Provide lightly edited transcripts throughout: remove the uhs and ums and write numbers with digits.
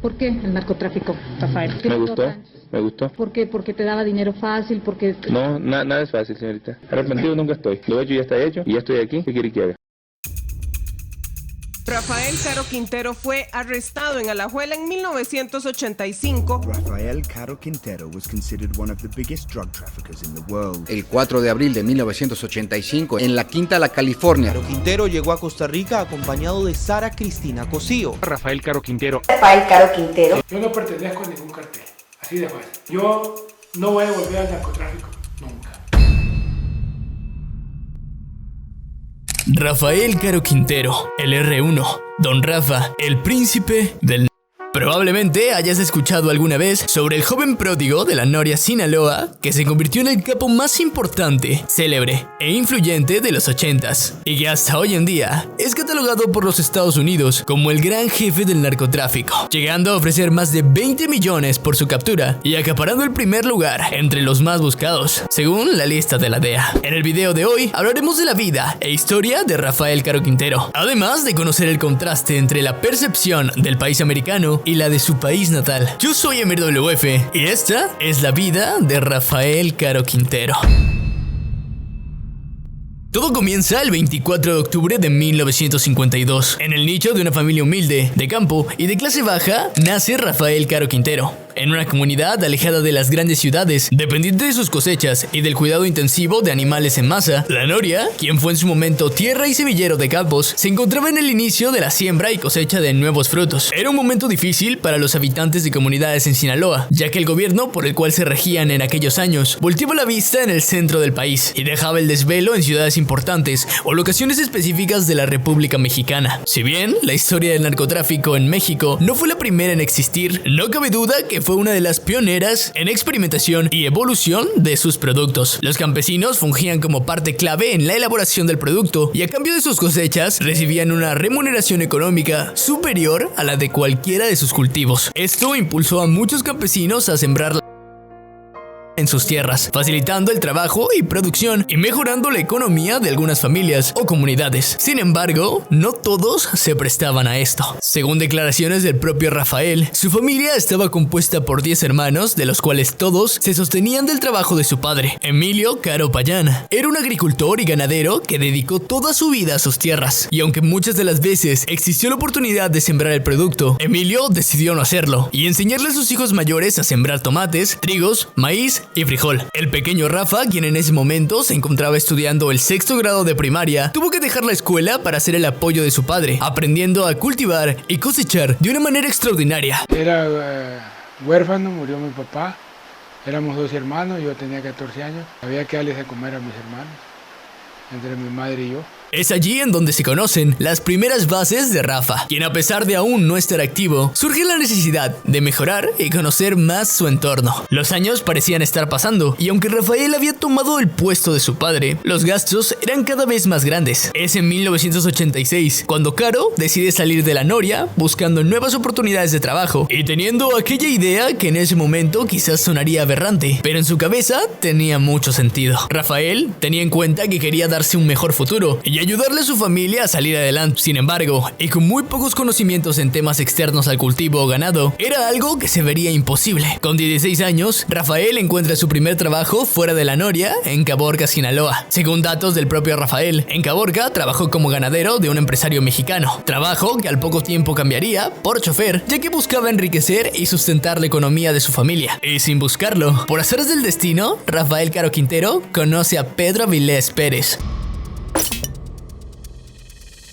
¿Por qué el narcotráfico, Rafael? Me gustó. ¿Por qué? ¿Porque te daba dinero fácil? ¿Porque...? No, nada es fácil, señorita. Arrepentido nunca estoy. Lo hecho ya está hecho y ya estoy aquí. ¿Qué quiere que haga? Rafael Caro Quintero fue arrestado en Alajuela en 1985. Rafael Caro Quintero was considered one of the biggest drug traffickers in the world. El 4 de abril de 1985, en la Quinta La California. Caro Quintero llegó a Costa Rica acompañado de Sara Cristina Cosío. Rafael Caro Quintero. Rafael Caro Quintero. Yo no pertenezco a ningún cartel, así de fácil. Yo no voy a volver al narcotráfico, nunca. Rafael Caro Quintero, el R1, Don Rafa, el príncipe del... Probablemente hayas escuchado alguna vez sobre el joven pródigo de la Noria, Sinaloa, que se convirtió en el capo más importante, célebre e influyente de los 80s, y que hasta hoy en día es catalogado por los Estados Unidos como el gran jefe del narcotráfico, llegando a ofrecer más de 20 millones por su captura y acaparando el primer lugar entre los más buscados, según la lista de la DEA. En el video de hoy hablaremos de la vida e historia de Rafael Caro Quintero, además de conocer el contraste entre la percepción del país americano y la de su país natal. Yo soy Emir WF y esta es la vida de Rafael Caro Quintero. Todo comienza el 24 de octubre de 1952. En el nicho de una familia humilde, de campo y de clase baja, nace Rafael Caro Quintero. En una comunidad alejada de las grandes ciudades, dependiente de sus cosechas y del cuidado intensivo de animales en masa, la Noria, quien fue en su momento tierra y semillero de campos, se encontraba en el inicio de la siembra y cosecha de nuevos frutos. Era un momento difícil para los habitantes de comunidades en Sinaloa, ya que el gobierno por el cual se regían en aquellos años volteaba la vista en el centro del país y dejaba el desvelo en ciudades importantes o locaciones específicas de la República Mexicana. Si bien la historia del narcotráfico en México no fue la primera en existir, no cabe duda que fue una de las pioneras en experimentación y evolución de sus productos. Los campesinos fungían como parte clave en la elaboración del producto y a cambio de sus cosechas recibían una remuneración económica superior a la de cualquiera de sus cultivos. Esto impulsó a muchos campesinos a sembrar en sus tierras, facilitando el trabajo y producción y mejorando la economía de algunas familias o comunidades. Sin embargo, no todos se prestaban a esto. Según declaraciones del propio Rafael, su familia estaba compuesta por 10 hermanos, de los cuales todos se sostenían del trabajo de su padre. Emilio Caro Payán era un agricultor y ganadero que dedicó toda su vida a sus tierras, y aunque muchas de las veces existió la oportunidad de sembrar el producto, Emilio decidió no hacerlo y enseñarle a sus hijos mayores a sembrar tomates, trigos, maíz y frijol. El pequeño Rafa, quien en ese momento se encontraba estudiando el 6º grado de primaria, tuvo que dejar la escuela para hacer el apoyo de su padre, aprendiendo a cultivar y cosechar de una manera extraordinaria. Era huérfano, murió mi papá, éramos 2 hermanos, yo tenía 14 años, había que darles de comer a mis hermanos, entre mi madre y yo. Es allí en donde se conocen las primeras bases de Rafa, quien a pesar de aún no estar activo, surge la necesidad de mejorar y conocer más su entorno. Los años parecían estar pasando, y aunque Rafael había tomado el puesto de su padre, los gastos eran cada vez más grandes. Es en 1986 cuando Caro decide salir de la Noria buscando nuevas oportunidades de trabajo y teniendo aquella idea que en ese momento quizás sonaría aberrante, pero en su cabeza tenía mucho sentido. Rafael tenía en cuenta que quería darse un mejor futuro y ayudarle a su familia a salir adelante. Sin embargo, y con muy pocos conocimientos en temas externos al cultivo o ganado, era algo que se vería imposible. Con 16 años, Rafael encuentra su primer trabajo fuera de la Noria, en Caborca, Sinaloa. Según datos del propio Rafael, en Caborca trabajó como ganadero de un empresario mexicano, trabajo que al poco tiempo cambiaría por chofer, ya que buscaba enriquecer y sustentar la economía de su familia. Y sin buscarlo, por azares del destino, Rafael Caro Quintero conoce a Pedro Avilés Pérez.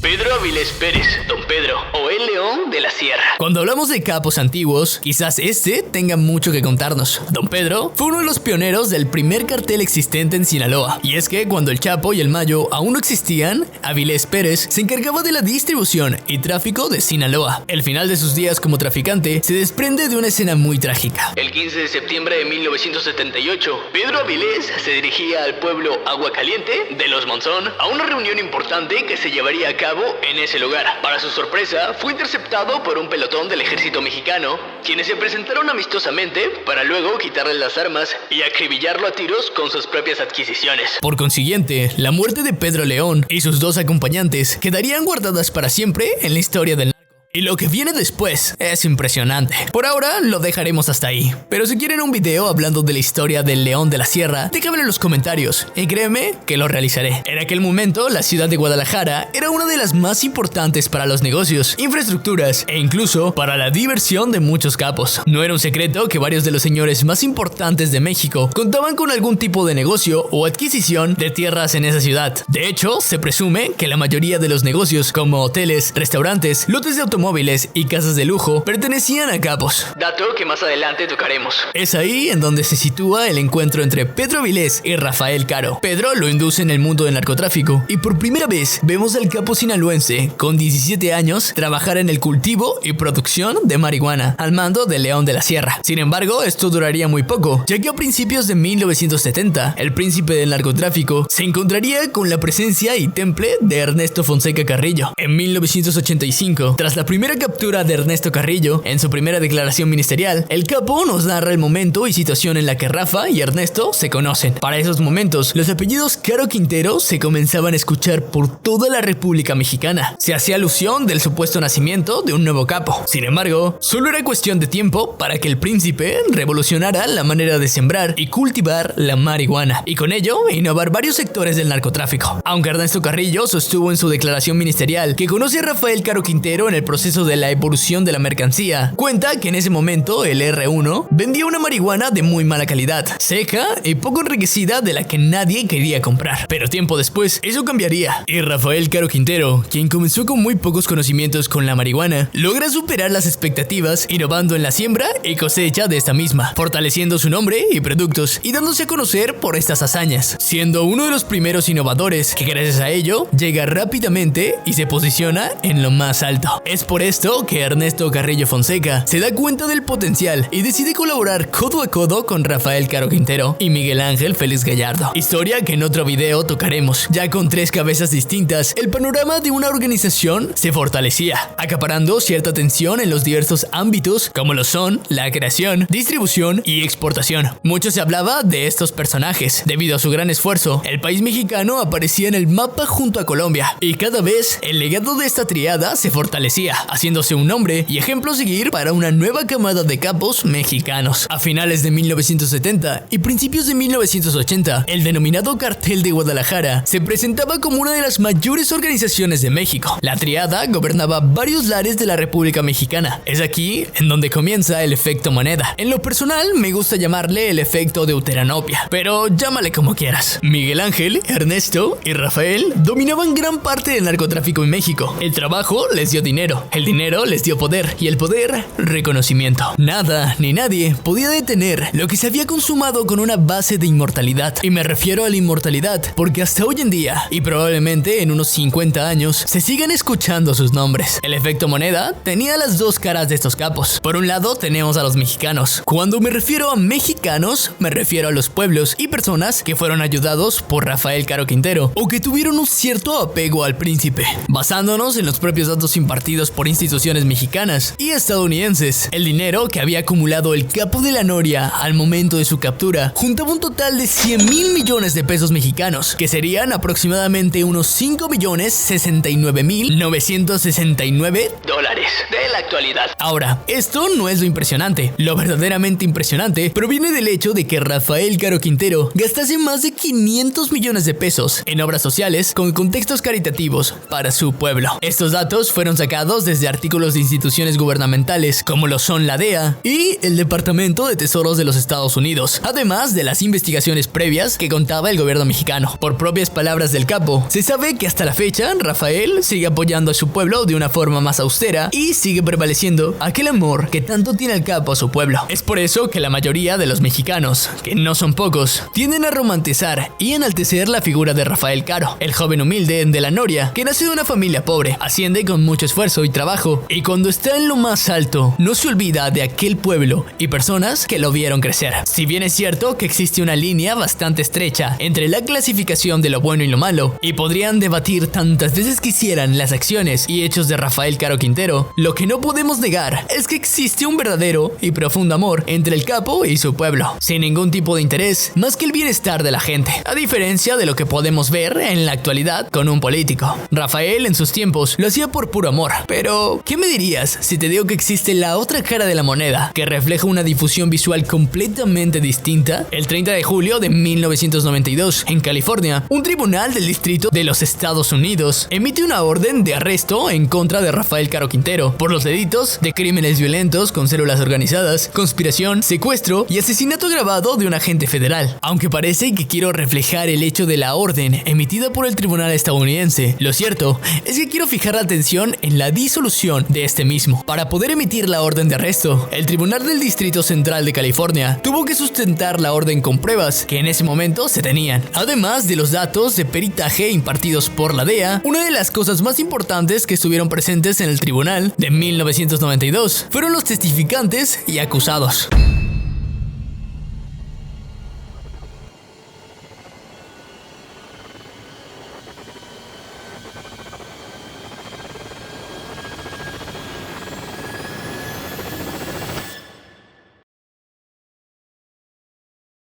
Pedro Avilés Pérez, Don Pedro, o el León de la Sierra. Cuando hablamos de capos antiguos, quizás este tenga mucho que contarnos. Don Pedro fue uno de los pioneros del primer cartel existente en Sinaloa. Y es que cuando el Chapo y el Mayo aún no existían, Avilés Pérez se encargaba de la distribución y tráfico de Sinaloa. El final de sus días como traficante se desprende de una escena muy trágica. El 15 de septiembre de 1978, Pedro Avilés se dirigía al pueblo Agua Caliente de Los Monzón a una reunión importante que se llevaría a cabo en ese lugar. Para su sorpresa, fue interceptado por un pelotón del ejército mexicano, quienes se presentaron amistosamente para luego quitarle las armas y acribillarlo a tiros con sus propias adquisiciones. Por consiguiente, la muerte de Pedro León y sus 2 acompañantes quedarían guardadas para siempre en la historia del narco. Y lo que viene después es impresionante. Por ahora lo dejaremos hasta ahí, pero si quieren un video hablando de la historia del León de la Sierra, déjamelo en los comentarios y créeme que lo realizaré. En aquel momento, la ciudad de Guadalajara era una de las más importantes para los negocios, infraestructuras e incluso para la diversión de muchos capos. No era un secreto que varios de los señores más importantes de México contaban con algún tipo de negocio o adquisición de tierras en esa ciudad. De hecho, se presume que la mayoría de los negocios, como hoteles, restaurantes, lotes de automóviles y casas de lujo, pertenecían a capos. Dato que más adelante tocaremos. Es ahí en donde se sitúa el encuentro entre Pedro Avilés y Rafael Caro. Pedro lo induce en el mundo del narcotráfico y por primera vez vemos al capo sinaloense con 17 años trabajar en el cultivo y producción de marihuana al mando del León de la Sierra. Sin embargo, esto duraría muy poco, ya que a principios de 1970 el príncipe del narcotráfico se encontraría con la presencia y temple de Ernesto Fonseca Carrillo. En 1985, tras la primera captura de Ernesto Carrillo, en su primera declaración ministerial, el capo nos narra el momento y situación en la que Rafa y Ernesto se conocen. Para esos momentos, los apellidos Caro Quintero se comenzaban a escuchar por toda la República Mexicana. Se hacía alusión del supuesto nacimiento de un nuevo capo. Sin embargo, solo era cuestión de tiempo para que el príncipe revolucionara la manera de sembrar y cultivar la marihuana, y con ello innovar varios sectores del narcotráfico. Aunque Ernesto Carrillo sostuvo en su declaración ministerial que conoce a Rafael Caro Quintero en el proceso de la evolución de la mercancía, cuenta que en ese momento el R1 vendía una marihuana de muy mala calidad, seca y poco enriquecida, de la que nadie quería comprar. Pero tiempo después eso cambiaría y Rafael Caro Quintero, quien comenzó con muy pocos conocimientos con la marihuana, logra superar las expectativas innovando en la siembra y cosecha de esta misma, fortaleciendo su nombre y productos y dándose a conocer por estas hazañas, siendo uno de los primeros innovadores que gracias a ello llega rápidamente y se posiciona en lo más alto. Es por esto que Ernesto Carrillo Fonseca se da cuenta del potencial y decide colaborar codo a codo con Rafael Caro Quintero y Miguel Ángel Félix Gallardo. Historia que en otro video tocaremos. Ya con tres cabezas distintas, el panorama de una organización se fortalecía, acaparando cierta atención en los diversos ámbitos como lo son la creación, distribución y exportación. Mucho se hablaba de estos personajes. Debido a su gran esfuerzo, el país mexicano aparecía en el mapa junto a Colombia y cada vez el legado de esta triada se fortalecía, haciéndose un nombre y ejemplo a seguir para una nueva camada de capos mexicanos. A finales de 1970 y principios de 1980, el denominado Cartel de Guadalajara se presentaba como una de las mayores organizaciones de México. La triada gobernaba varios lares de la República Mexicana. Es aquí en donde comienza el efecto moneda. En lo personal me gusta llamarle el efecto deuteranopia, pero llámale como quieras. Miguel Ángel, Ernesto y Rafael dominaban gran parte del narcotráfico en México. El trabajo les dio dinero, el dinero les dio poder y el poder reconocimiento. Nada ni nadie podía detener lo que se había consumado con una base de inmortalidad. Y me refiero a la inmortalidad porque hasta hoy en día y probablemente en unos 50 años se sigan escuchando sus nombres. El efecto moneda tenía las dos caras de estos capos. Por un lado tenemos a los mexicanos. Cuando me refiero a mexicanos, me refiero a los pueblos y personas que fueron ayudados por Rafael Caro Quintero o que tuvieron un cierto apego al príncipe. Basándonos en los propios datos impartidos por instituciones mexicanas y estadounidenses, el dinero que había acumulado el capo de la Noria al momento de su captura juntaba un total de 100,000 millones de pesos mexicanos, que serían aproximadamente unos 5,069,969 dólares de la actualidad. Ahora, esto no es lo impresionante. Lo verdaderamente impresionante proviene del hecho de que Rafael Caro Quintero gastase más de 500 millones de pesos en obras sociales con contextos caritativos para su pueblo. Estos datos fueron sacados desde artículos de instituciones gubernamentales como lo son la DEA y el Departamento de Tesoros de los Estados Unidos, además de las investigaciones previas que contaba el gobierno mexicano. Por propias palabras del capo, se sabe que hasta la fecha Rafael sigue apoyando a su pueblo de una forma más austera y sigue prevaleciendo aquel amor que tanto tiene el capo a su pueblo. Es por eso que la mayoría de los mexicanos, que no son pocos, tienden a romantizar y enaltecer la figura de Rafael Caro, el joven humilde de la Noria que nace de una familia pobre, asciende con mucho esfuerzo y trabajo y cuando está en lo más alto no se olvida de aquel pueblo y personas que lo vieron crecer. Si bien es cierto que existe una línea bastante estrecha entre la clasificación de lo bueno y lo malo y podrían debatir tantas veces quisieran las acciones y hechos de Rafael Caro Quintero, lo que no podemos negar es que existe un verdadero y profundo amor entre el capo y su pueblo, sin ningún tipo de interés más que el bienestar de la gente, a diferencia de lo que podemos ver en la actualidad con un político. Rafael en sus tiempos lo hacía por puro amor, pero Pero, ¿qué me dirías si te digo que existe la otra cara de la moneda, que refleja una difusión visual completamente distinta? El 30 de julio de 1992, en California, un tribunal del distrito de los Estados Unidos emite una orden de arresto en contra de Rafael Caro Quintero por los delitos de crímenes violentos con células organizadas, conspiración, secuestro y asesinato agravado de un agente federal. Aunque parece que quiero reflejar el hecho de la orden emitida por el tribunal estadounidense, lo cierto es que quiero fijar la atención en la disolución de este mismo. Para poder emitir la orden de arresto, el Tribunal del Distrito Central de California tuvo que sustentar la orden con pruebas que en ese momento se tenían, además de los datos de peritaje impartidos por la DEA. Una de las cosas más importantes que estuvieron presentes en el tribunal de 1992 fueron los testificantes y acusados.